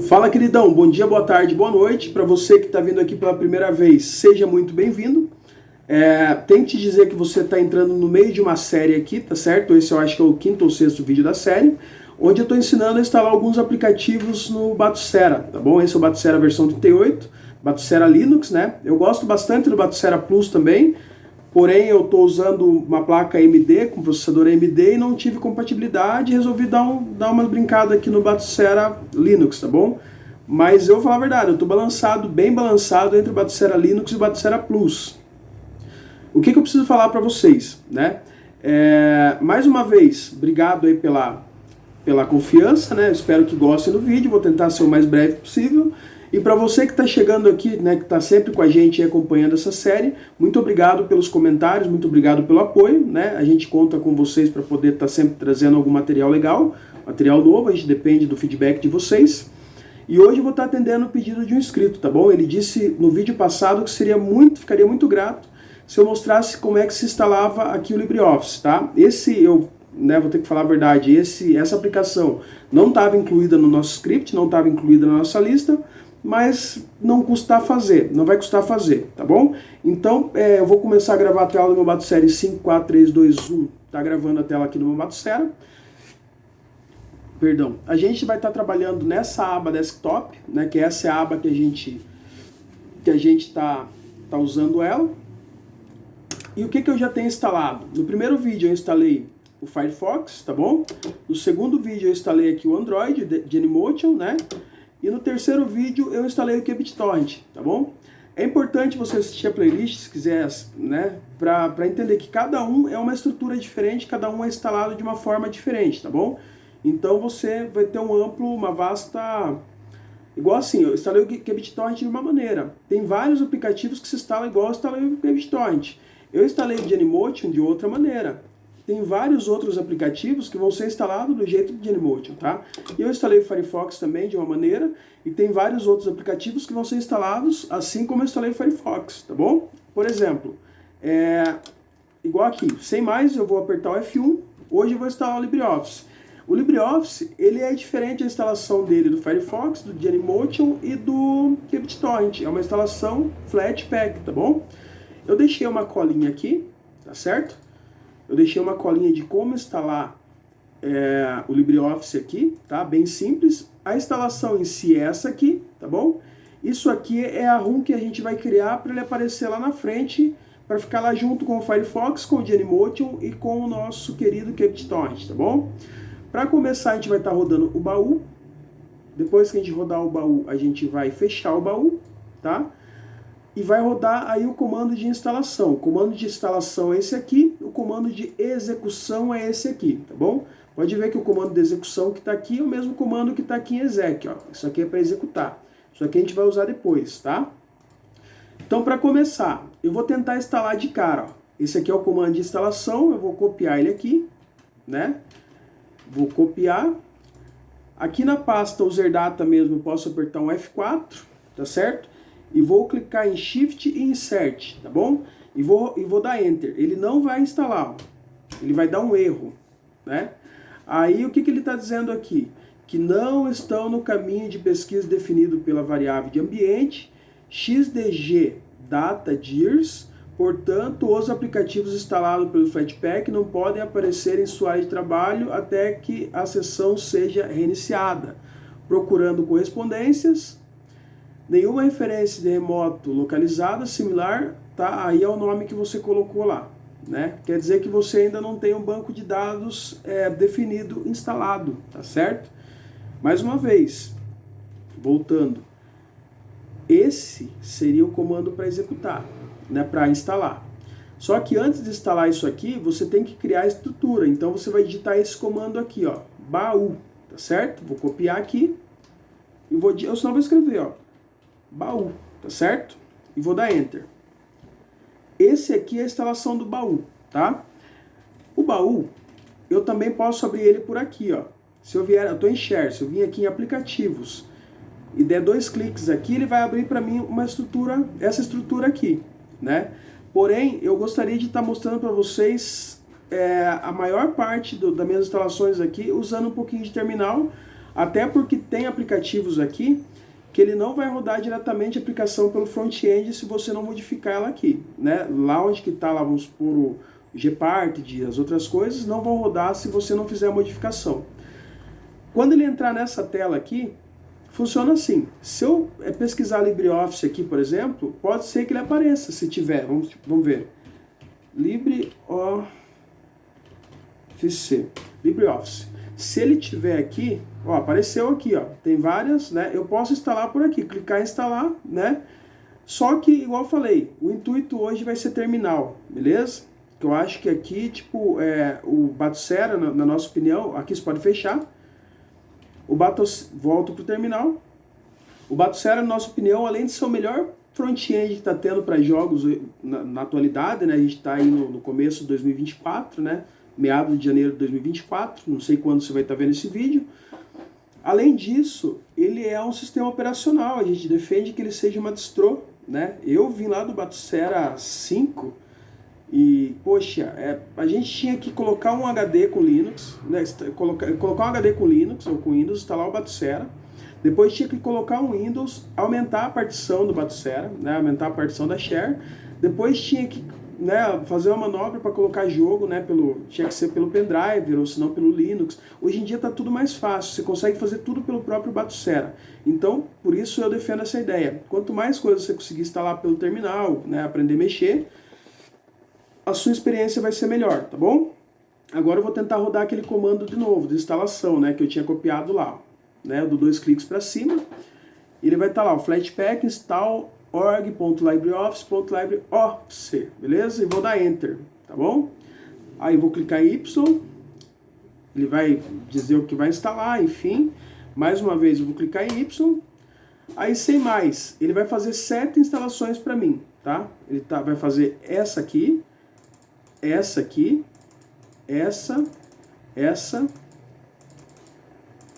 Fala, queridão, bom dia, boa tarde, boa noite. Para você que está vindo aqui pela primeira vez, seja muito bem-vindo. Tenho que te dizer que você está entrando no meio de uma série aqui, tá certo? Esse eu acho que é o quinto ou sexto vídeo da série, onde eu estou ensinando a instalar alguns aplicativos no Batucera, tá bom? Esse é o Batucera versão 38, Batucera Linux, né? Eu gosto bastante do Batucera Plus também, porém eu estou usando uma placa AMD, com processador AMD, e não tive compatibilidade, e resolvi dar uma brincada aqui no Batucera Linux, tá bom? Mas eu vou falar a verdade, eu estou bem balançado entre o Batucera Linux e o Batucera Plus. O que eu preciso falar para vocês, né? Mais uma vez, obrigado aí pela confiança, né? Eu espero que gostem do vídeo, vou tentar ser o mais breve possível. E para você que está chegando aqui, né, que está sempre com a gente e acompanhando essa série, muito obrigado pelos comentários, muito obrigado pelo apoio, né? A gente conta com vocês para poder estar sempre trazendo algum material legal, material novo, a gente depende do feedback de vocês. E hoje eu vou estar atendendo o pedido de um inscrito, tá bom? Ele disse no vídeo passado que ficaria muito grato se eu mostrasse como é que se instalava aqui o LibreOffice, tá? Vou ter que falar a verdade, essa aplicação não estava incluída no nosso script, não estava incluída na nossa lista, mas não vai custar fazer, tá bom? Então, eu vou começar a gravar a tela do meu Batucera em 5, 4, 3, 2, 1, tá gravando a tela aqui do meu Batucera. Perdão, a gente vai estar trabalhando nessa aba desktop, né, que essa é a aba que a gente está usando ela. E o que eu já tenho instalado? No primeiro vídeo eu instalei o Firefox, tá bom? No segundo vídeo eu instalei aqui o Android, Genymotion, né? E no terceiro vídeo eu instalei o QBitTorrent, tá bom? É importante você assistir a playlist, se quiser, né? Para entender que cada um é uma estrutura diferente, cada um é instalado de uma forma diferente, tá bom? Então você vai ter uma vasta... Igual assim, eu instalei o QBitTorrent de uma maneira. Tem vários aplicativos que se instalam igual eu instalei o QBitTorrent. Eu instalei o Genymotion de outra maneira. Tem vários outros aplicativos que vão ser instalados do jeito do Genymotion, tá? E eu instalei o Firefox também de uma maneira, e tem vários outros aplicativos que vão ser instalados assim como eu instalei o Firefox, tá bom? Por exemplo, igual aqui, sem mais, eu vou apertar o F1, hoje eu vou instalar o LibreOffice. O LibreOffice, ele é diferente da instalação dele do Firefox, do Genymotion e do QBitTorrent. É uma instalação Flatpak, tá bom? Eu deixei uma colinha aqui, tá certo? Eu deixei uma colinha de como instalar o LibreOffice aqui, tá? Bem simples. A instalação em si é essa aqui, tá bom? Isso aqui é a ROM que a gente vai criar para ele aparecer lá na frente, para ficar lá junto com o Firefox, com o Genymotion e com o nosso querido QBitTorrent, tá bom? Para começar, a gente vai estar rodando o baú. Depois que a gente rodar o baú, a gente vai fechar o baú, tá? E vai rodar aí o comando de instalação. O comando de instalação é esse aqui, o comando de execução é esse aqui, tá bom? Pode ver que o comando de execução que está aqui é o mesmo comando que está aqui em exec, ó. Isso aqui é para executar. Isso aqui a gente vai usar depois, tá? Então, para começar, eu vou tentar instalar de cara, ó. Esse aqui é o comando de instalação, eu vou copiar ele aqui, né? Vou copiar. Aqui na pasta userdata mesmo, eu posso apertar um F4, tá certo? E vou clicar em Shift e Insert, tá bom? E vou dar Enter. Ele não vai instalar, ó. Ele vai dar um erro, né? Aí o que ele está dizendo aqui? Que não estão no caminho de pesquisa definido pela variável de ambiente XDG Data Dirs. Portanto, os aplicativos instalados pelo Flatpak não podem aparecer em sua área de trabalho até que a sessão seja reiniciada. Procurando correspondências, nenhuma referência de remoto localizada similar, tá? Aí é o nome que você colocou lá, né? Quer dizer que você ainda não tem um banco de dados definido, instalado, tá certo? Mais uma vez, voltando, esse seria o comando para executar, né? Para instalar. Só que antes de instalar isso aqui, você tem que criar a estrutura. Então você vai digitar esse comando aqui, ó, baú, tá certo? Vou copiar aqui e eu só vou escrever, ó, baú, tá certo? E vou dar Enter. Esse aqui é a instalação do baú, tá? O baú, eu também posso abrir ele por aqui, ó. Se eu vier, eu estou em Share, se eu vim aqui em Aplicativos e der 2 cliques aqui, ele vai abrir para mim essa estrutura aqui, né? Porém, eu gostaria de estar mostrando para vocês a maior parte das minhas instalações aqui usando um pouquinho de terminal, Até porque tem aplicativos aqui que ele não vai rodar diretamente a aplicação pelo front-end se você não modificar ela aqui, né? Lá onde que está, lá vamos supor, o Gparted, as outras coisas, não vão rodar se você não fizer a modificação. Quando ele entrar nessa tela aqui, funciona assim. Se eu pesquisar LibreOffice aqui, por exemplo, pode ser que ele apareça, se tiver. Vamos ver. LibreOffice. Se ele tiver aqui, ó, apareceu aqui, ó. Tem várias, né? Eu posso instalar por aqui, clicar em instalar, né? Só que, igual eu falei, o intuito hoje vai ser terminal, beleza? Que eu acho que aqui, tipo, o Batocera, na nossa opinião, aqui você pode fechar. Volto pro terminal. O Batocera, na nossa opinião, além de ser o melhor front-end que está tendo para jogos na atualidade, né? A gente está aí no começo de 2024, né? Meados de janeiro de 2024, não sei quando você vai estar vendo esse vídeo. Além disso, ele é um sistema operacional, a gente defende que ele seja uma distro, né? Eu vim lá do Batocera 5 e, poxa, a gente tinha que colocar um HD com Linux, né? Colocar um HD com Linux ou com Windows, instalar o Batocera. Depois tinha que colocar um Windows, aumentar a partição do Batocera, né? Aumentar a partição da share. Depois tinha que, né, fazer uma manobra para colocar jogo, né, tinha que ser pelo pendrive ou se não pelo Linux. Hoje em dia está tudo mais fácil, você consegue fazer tudo pelo próprio Batocera. Então, por isso eu defendo essa ideia. Quanto mais coisas você conseguir instalar pelo terminal, né, aprender a mexer, a sua experiência vai ser melhor, tá bom? Agora eu vou tentar rodar aquele comando de novo, de instalação, né, que eu tinha copiado lá, né, eu dou 2 cliques para cima, e ele vai estar lá, o Flatpak install org.libreoffice.libreoffice, beleza? E vou dar Enter, tá bom? Aí vou clicar em Y, ele vai dizer o que vai instalar, enfim. Mais uma vez eu vou clicar em Y, aí sem mais, ele vai fazer 7 instalações para mim, tá? Ele vai fazer essa aqui, essa, essa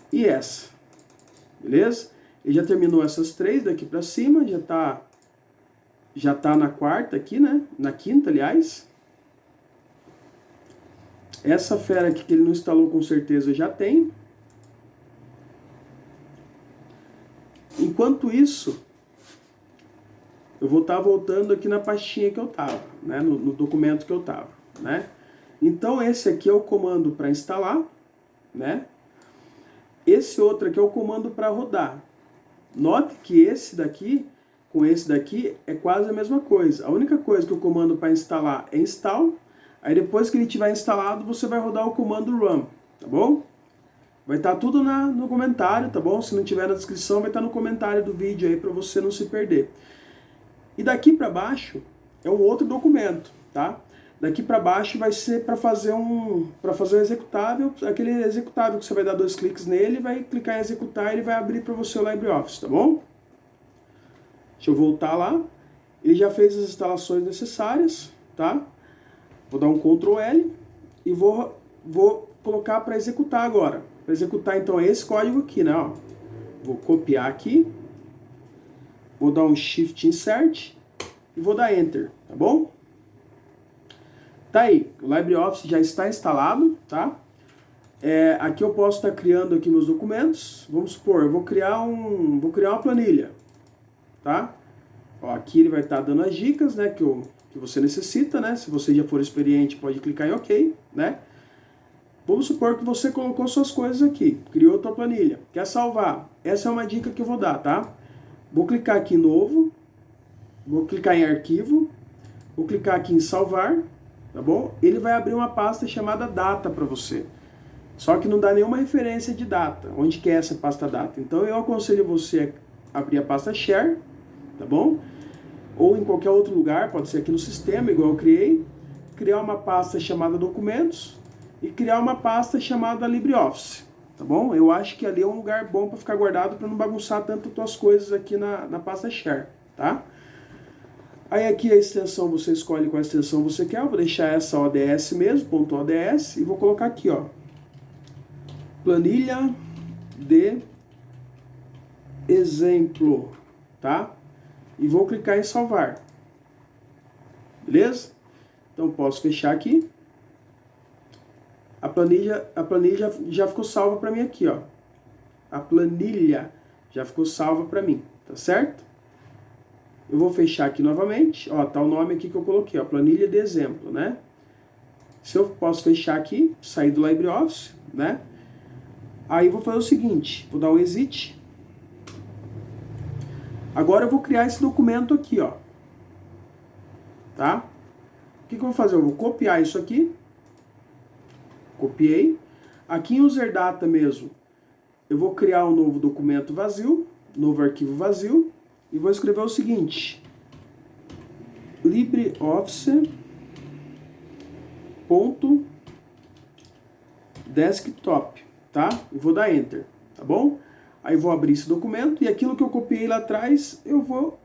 e essa, beleza? Ele já terminou essas 3 daqui para cima, já tá na quarta aqui, né? Na quinta, aliás. Essa fera aqui que ele não instalou com certeza já tem. Enquanto isso, eu vou estar voltando aqui na pastinha que eu tava, né? No documento que eu tava, né? Então esse aqui é o comando para instalar, né? Esse outro aqui é o comando para rodar. Note que esse daqui, com esse daqui, é quase a mesma coisa. A única coisa que o comando para instalar é install. Aí depois que ele tiver instalado, você vai rodar o comando run, tá bom? Vai estar tudo no comentário, tá bom? Se não tiver na descrição, vai estar no comentário do vídeo aí para você não se perder. E daqui para baixo é um outro documento, tá? Daqui para baixo vai ser para fazer um executável, aquele executável que você vai dar 2 cliques nele, vai clicar em executar e ele vai abrir para você o LibreOffice, tá bom? Deixa eu voltar lá. Ele já fez as instalações necessárias, tá? Vou dar um Ctrl L e vou colocar para executar agora. Para executar então é esse código aqui, né? Ó. Vou copiar aqui, vou dar um Shift Insert e vou dar Enter, tá bom? Tá aí, o LibreOffice já está instalado, tá? Aqui eu posso estar criando aqui meus documentos. Vamos supor, eu vou criar uma planilha, tá? Ó, aqui ele vai estar dando as dicas, né, que você necessita, né? Se você já for experiente, pode clicar em OK, né? Vamos supor que você colocou suas coisas aqui, criou tua planilha, quer salvar. Essa é uma dica que eu vou dar, tá? Vou clicar aqui em novo, vou clicar em arquivo, vou clicar aqui em salvar, tá bom? Ele vai abrir uma pasta chamada data para você. Só que não dá nenhuma referência de data, onde que é essa pasta data. Então eu aconselho você a abrir a pasta share, tá bom? Ou em qualquer outro lugar, pode ser aqui no sistema, igual eu criei, criar uma pasta chamada documentos e criar uma pasta chamada LibreOffice, tá bom? Eu acho que ali é um lugar bom para ficar guardado, para não bagunçar tanto as tuas coisas aqui na pasta share, tá? Aí aqui a extensão, você escolhe qual extensão você quer. Eu vou deixar essa ODS mesmo, .ods, e vou colocar aqui, ó, planilha de exemplo, tá? E vou clicar em salvar. Beleza? Então posso fechar aqui. A planilha já ficou salva para mim aqui, ó. a planilha já ficou salva para mim, tá certo? Eu vou fechar aqui novamente, ó, tá o nome aqui que eu coloquei, ó, planilha de exemplo, né? Se eu posso fechar aqui, sair do LibreOffice, né? Aí vou fazer o seguinte, vou dar um exit. Agora eu vou criar esse documento aqui, ó. Tá? O que eu vou fazer? Eu vou copiar isso aqui. Copiei. Aqui em User Data mesmo, eu vou criar um novo documento vazio, novo arquivo vazio, e vou escrever o seguinte: LibreOffice.desktop, tá? E vou dar Enter, tá bom? Aí vou abrir esse documento e aquilo que eu copiei lá atrás, eu vou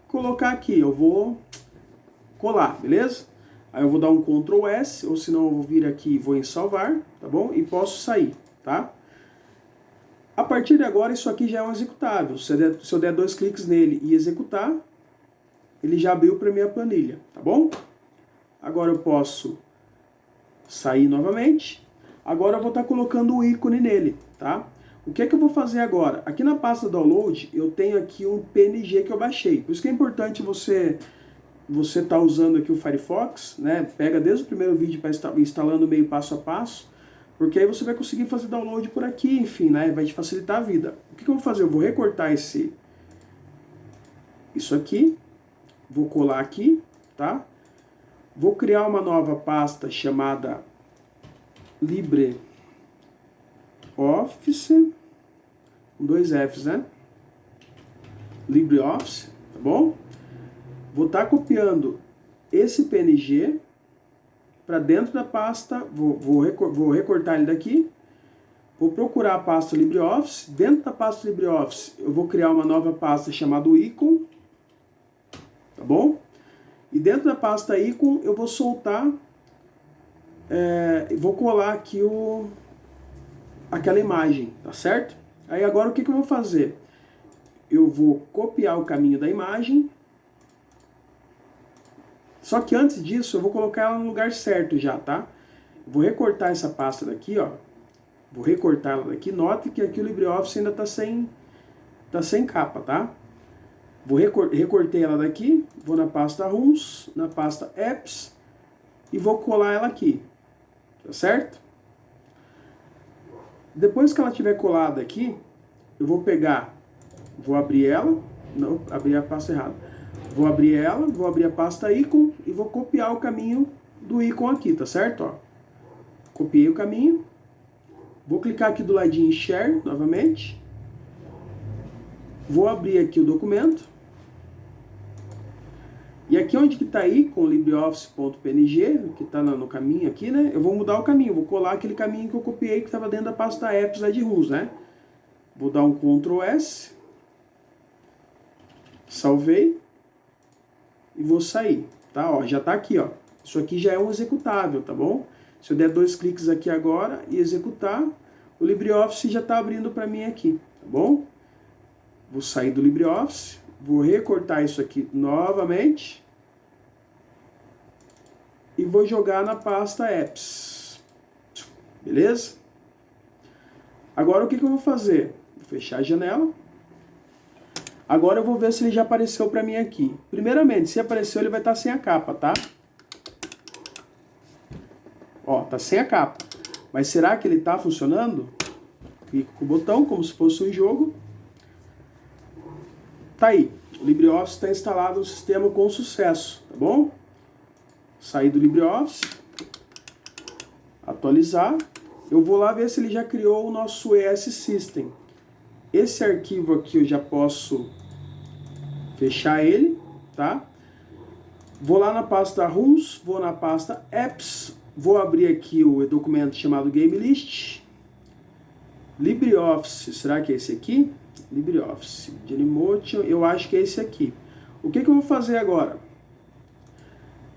colocar aqui, eu vou colar, beleza? Aí eu vou dar um Ctrl S, ou senão eu vou vir aqui e vou em salvar, tá bom? E posso sair, tá? A partir de agora, isso aqui já é um executável. Se eu der 2 cliques nele e executar, ele já abriu para minha planilha, tá bom? Agora eu posso sair novamente. Agora eu vou estar colocando o ícone nele, tá? O que é que eu vou fazer agora? Aqui na pasta download, eu tenho aqui um PNG que eu baixei. Por isso que é importante você tá usando aqui o Firefox, né? Pega desde o primeiro vídeo para instalando meio passo a passo, porque aí você vai conseguir fazer download por aqui, enfim, né? Vai te facilitar a vida. O que eu vou fazer? Eu vou recortar isso aqui, vou colar aqui, tá? Vou criar uma nova pasta chamada LibreOffice, com 2 Fs, né? LibreOffice, tá bom? Vou estar copiando esse PNG para dentro da pasta, vou recortar ele daqui, vou procurar a pasta LibreOffice, dentro da pasta LibreOffice eu vou criar uma nova pasta chamada Icon, tá bom? E dentro da pasta Icon eu vou soltar, vou colar aqui aquela imagem, tá certo? Aí agora o que eu vou fazer? Eu vou copiar o caminho da imagem, só que antes disso eu vou colocar ela no lugar certo já, tá? Vou recortar essa pasta daqui, ó. Vou recortar ela daqui. Note que aqui o LibreOffice ainda tá sem capa, tá? Recortei ela daqui, vou na pasta Runs, na pasta Apps e vou colar ela aqui, tá certo? Depois que ela estiver colada aqui, eu vou pegar, vou abrir ela, não, abri a pasta errada. Vou abrir ela, vou abrir a pasta Icon e vou copiar o caminho do ícone aqui, tá certo? Ó, copiei o caminho, vou clicar aqui do ladinho em Share novamente, vou abrir aqui o documento, e aqui onde que está ícone, LibreOffice.png, que está no caminho aqui, né? Eu vou mudar o caminho, vou colar aquele caminho que eu copiei que estava dentro da pasta Apps lá de Runs, né? Vou dar um Ctrl S, salvei, e vou sair, tá? Ó, já tá aqui, ó. Isso aqui já é um executável, tá bom? Se eu der 2 cliques aqui agora e executar, o LibreOffice já tá abrindo para mim aqui, tá bom? Vou sair do LibreOffice, vou recortar isso aqui novamente e vou jogar na pasta Apps, beleza? Agora o que eu vou fazer? Vou fechar a janela. Agora eu vou ver se ele já apareceu para mim aqui. Primeiramente, se apareceu, ele vai estar sem a capa, tá? Ó, tá sem a capa. Mas será que ele tá funcionando? Clico com o botão, como se fosse um jogo. Tá aí. O LibreOffice está instalado no sistema com sucesso, tá bom? Sair do LibreOffice. Atualizar. Eu vou lá ver se ele já criou o nosso ES System. Esse arquivo aqui eu já posso fechar ele, tá? Vou lá na pasta Runs, vou na pasta Apps, vou abrir aqui o documento chamado GameList. LibreOffice, será que é esse aqui? LibreOffice, Genymotion, eu acho que é esse aqui. O que eu vou fazer agora?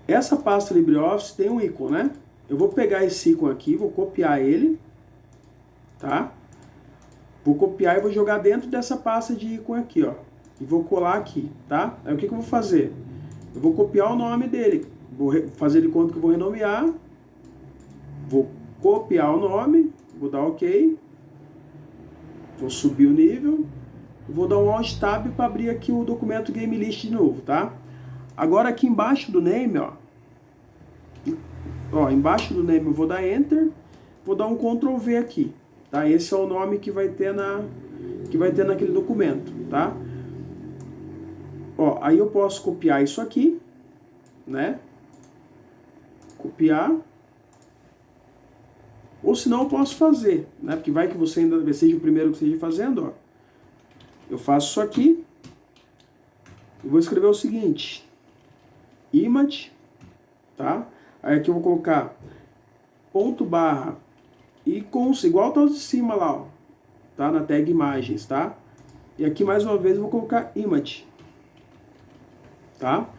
Essa pasta LibreOffice tem um ícone, né? Eu vou pegar esse ícone aqui, vou copiar ele, tá? Vou copiar e vou jogar dentro dessa pasta de ícone aqui, ó. E vou colar aqui, tá? Aí o que eu vou fazer? Eu vou copiar o nome dele. Vou fazer de conta que eu vou renomear. Vou copiar o nome. Vou dar OK. Vou subir o nível, vou dar um Alt Tab para abrir aqui o documento Game List de novo, tá? Agora aqui embaixo do name, ó, embaixo do name eu vou dar Enter, vou dar um Ctrl V aqui, tá? Esse é o nome que vai ter naquele documento, tá? Ó, aí eu posso copiar isso aqui, né? Copiar. Ou senão eu posso fazer, né? Porque vai que você ainda seja o primeiro que esteja fazendo, ó. Eu faço isso aqui. Eu vou escrever o seguinte: image, tá? Aí aqui eu vou colocar ponto barra icons, igual tá de cima lá, ó, tá? Na tag imagens, tá? E aqui mais uma vez eu vou colocar image, tá?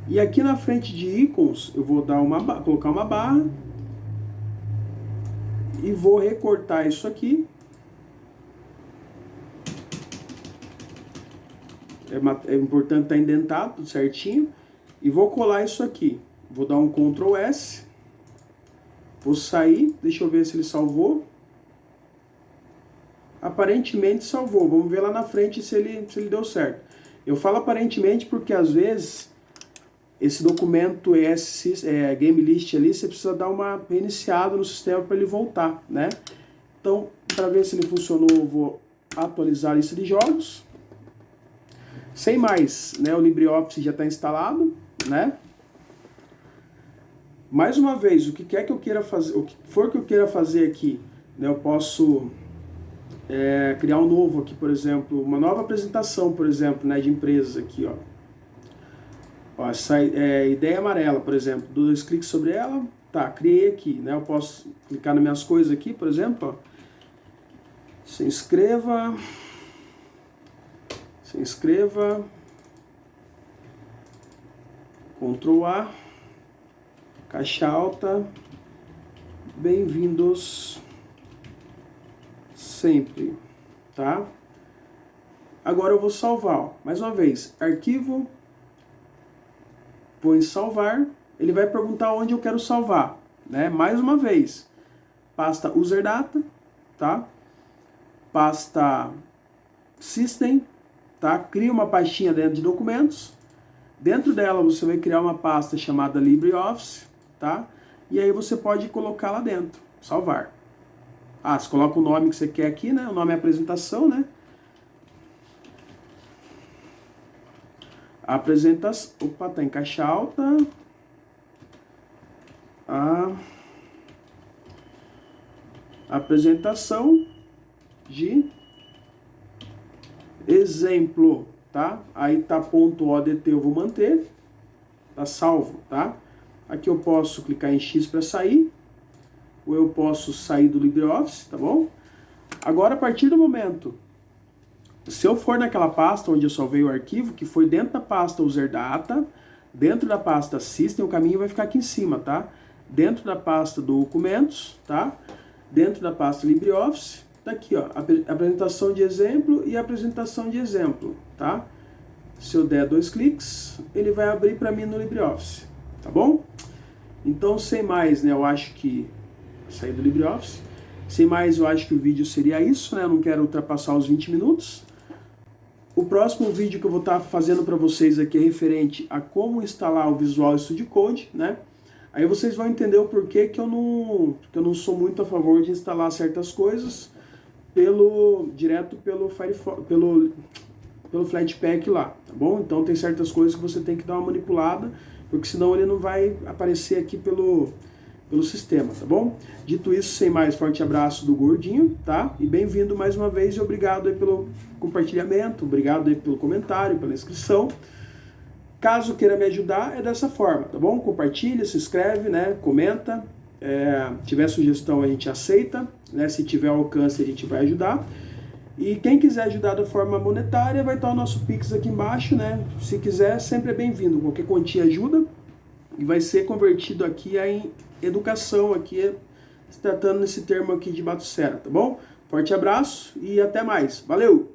E aqui na frente de icons eu vou dar colocar uma barra e vou recortar isso aqui. É importante estar indentado, tudo certinho. E vou colar isso aqui. Vou dar um Ctrl S. Vou sair. Deixa eu ver se ele salvou. Aparentemente salvou. Vamos ver lá na frente se ele deu certo. Eu falo aparentemente porque às vezes esse documento Game List ali, você precisa dar uma reiniciada no sistema para ele voltar, né? Então, para ver se ele funcionou, eu vou atualizar a lista de jogos. Sem mais, né? O LibreOffice já está instalado, né? Mais uma vez, o que quer que eu queira fazer, o que for que eu queira fazer aqui, né? Eu posso criar um novo aqui, por exemplo, uma nova apresentação, por exemplo, né? De empresas aqui, ó. Ó, essa ideia amarela, por exemplo, 2 cliques sobre ela, tá? Criei aqui, né? Eu posso clicar nas minhas coisas aqui, por exemplo, ó. Se inscreva. Ctrl A, caixa alta, bem-vindos sempre, tá? Agora eu vou salvar, ó. Mais uma vez, arquivo, vou em salvar, ele vai perguntar onde eu quero salvar, né? Mais uma vez, pasta user data, tá? Pasta system, tá? Cria uma pastinha dentro de documentos. Dentro dela você vai criar uma pasta chamada LibreOffice, tá? E aí você pode colocar lá dentro, salvar. Você coloca o nome que você quer aqui, né? O nome é apresentação, né? Apresentação, opa, tá em caixa alta. Apresentação de exemplo, tá? Aí tá .odt, eu vou manter, tá salvo, tá? Aqui eu posso clicar em X para sair, ou eu posso sair do LibreOffice, tá bom? Agora, a partir do momento, se eu for naquela pasta onde eu salvei o arquivo, que foi dentro da pasta user data, dentro da pasta system, o caminho vai ficar aqui em cima, tá? Dentro da pasta documentos, tá? Dentro da pasta LibreOffice, tá aqui, ó, apresentação de exemplo e apresentação de exemplo, tá? Se eu der 2 cliques, ele vai abrir para mim no LibreOffice, tá bom? Então, sem mais, né, eu acho que sair do LibreOffice. Sem mais, eu acho que o vídeo seria isso, né? Eu não quero ultrapassar os 20 minutos. O próximo vídeo que eu vou estar fazendo para vocês aqui é referente a como instalar o Visual Studio Code, né? Aí vocês vão entender o porquê que eu não sou muito a favor de instalar certas coisas direto pelo Firefox, pelo Flatpak lá, tá bom? Então tem certas coisas que você tem que dar uma manipulada, porque senão ele não vai aparecer aqui pelo sistema, tá bom? Dito isso, sem mais, forte abraço do Gordinho, tá? E bem-vindo mais uma vez e obrigado aí pelo compartilhamento, obrigado aí pelo comentário, pela inscrição. Caso queira me ajudar, é dessa forma, tá bom? Compartilha, se inscreve, né? Comenta. Tiver sugestão, a gente aceita, né? Se tiver alcance, a gente vai ajudar. E quem quiser ajudar da forma monetária, vai estar o nosso Pix aqui embaixo, né? Se quiser, sempre é bem-vindo. Qualquer quantia ajuda e vai ser convertido aqui em educação, aqui se tratando nesse termo aqui de Batucera, tá bom? Forte abraço e até mais. Valeu!